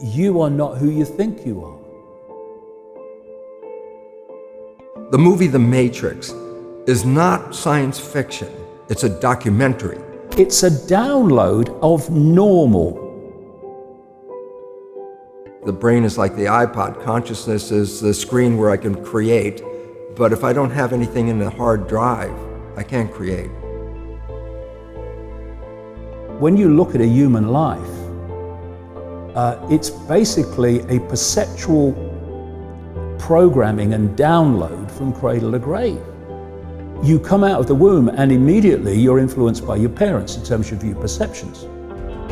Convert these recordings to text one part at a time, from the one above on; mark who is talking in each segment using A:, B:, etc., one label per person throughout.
A: you are not who you think you are.
B: The movie The Matrix is not science fiction. It's a documentary.
A: It's a download of normal.
B: The brain is like the iPod. Consciousness is the screen where I can create. But if I don't have anything in the hard drive, I can't create.
A: When you look at a human life, it's basically a perceptual programming and download from cradle to grave. You come out of the womb and immediately you're influenced by your parents in terms of your perceptions.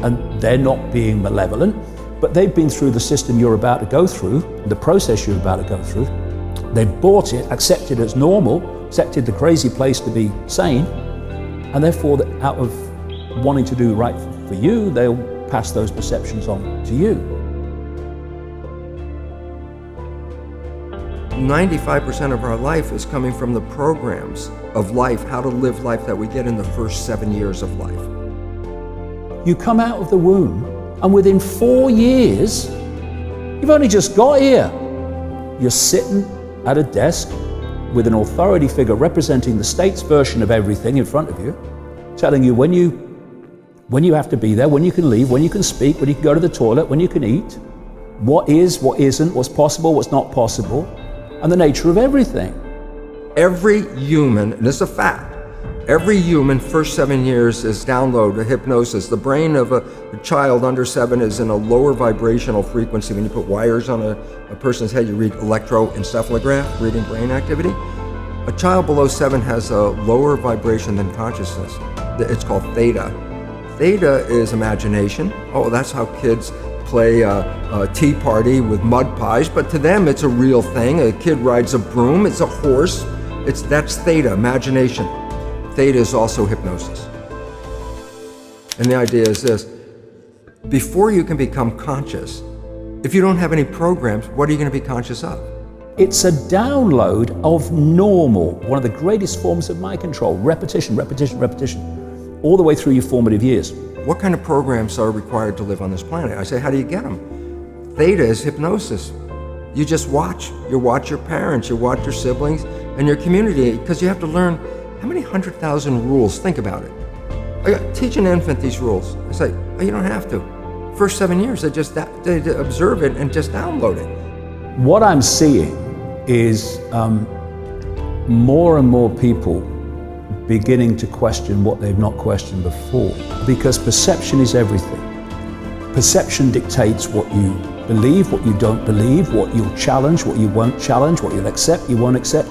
A: And they're not being malevolent, but they've been through the system you're about to go through, the process you're about to go through. They've bought it, accepted it as normal, accepted the crazy place to be sane, and therefore out of wanting to do right for you, they'll pass those perceptions on to you.
B: 95% of our life is coming from the programs of life, how to live life that we get in the first 7 years of life.
A: You come out of the womb, and within 4 years, you've only just got here. You're sitting at a desk with an authority figure representing the state's version of everything in front of you, telling you when you have to be there, when you can leave, when you can speak, when you can go to the toilet, when you can eat, what is, what isn't, what's possible, what's not possible, and the nature of everything.
B: Every human, and this is a fact, every human first 7 years is download hypnosis. The brain of a child under 7 is in a lower vibrational frequency. When you put wires on a person's head, you read electroencephalograph, reading brain activity. A child below 7 has a lower vibration than consciousness. It's called theta. Theta is imagination. Oh, that's how kids play a tea party with mud pies, but to them it's a real thing. A kid rides a broom, it's a horse. That's theta, imagination. Theta is also hypnosis. And the idea is this: before you can become conscious, if you don't have any programs, what are you going to be conscious of?
A: It's a download of normal, one of the greatest forms of mind control. Repetition, repetition, repetition, all the way through your formative years.
B: What kind of programs are required to live on this planet? I say, how do you get them? Theta is hypnosis. You just watch. You watch your parents, you watch your siblings, and your community, because you have to learn how many 100,000 rules. Think about it. Teach an infant these rules. I say, oh, you don't have to. First 7 years, they observe it and just download it.
A: What I'm seeing is more and more people beginning to question what they've not questioned before, because perception is everything. Perception dictates what you believe, what you don't believe, what you'll challenge, what you won't challenge, what you'll accept, you won't accept.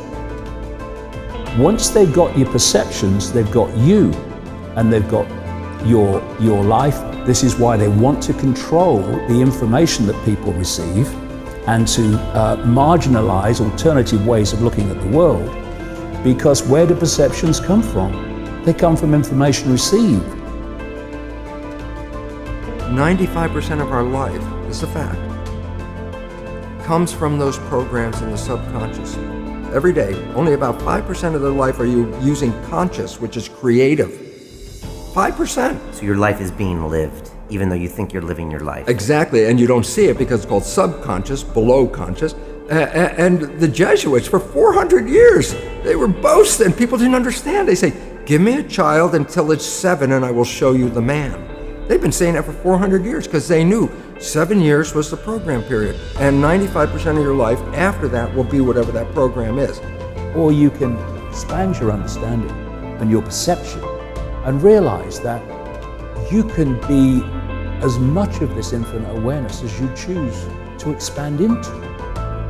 A: Once they've got your perceptions, they've got you, and they've got your life. This is why they want to control the information that people receive and to marginalize alternative ways of looking at the world. Because where do perceptions come from? They come from information received.
B: 95% of our life, this is a fact, comes from those programs in the subconscious. Every day, only about 5% of their life are you using conscious, which is creative. 5%.
C: So your life is being lived, even though you think you're living your life.
B: Exactly, and you don't see it because it's called subconscious, below conscious. And the Jesuits, for 400 years, they were boasting. People didn't understand. They say, give me a child until it's 7 and I will show you the man. They've been saying that for 400 years because they knew 7 years was the program period. And 95% of your life after that will be whatever that program is.
A: Or you can expand your understanding and your perception and realize that you can be as much of this infinite awareness as you choose to expand into.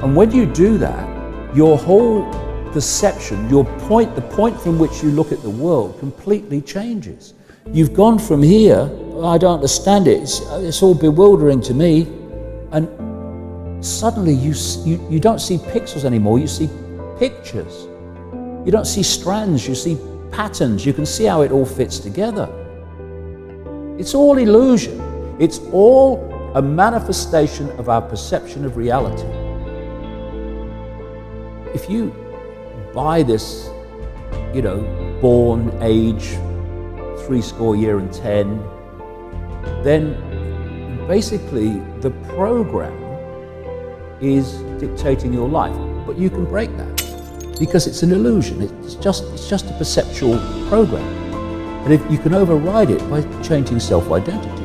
A: And when you do that, your whole perception, the point from which you look at the world completely changes. You've gone from here, I don't understand it, it's all bewildering to me, and suddenly you don't see pixels anymore, you see pictures. You don't see strands, you see patterns, you can see how it all fits together. It's all illusion. It's all a manifestation of our perception of reality. If you buy this, born age 70 years and 10, then basically the program is dictating your life, but you can break that because it's an illusion. It's just a perceptual program, and if you can override it by changing self-identity.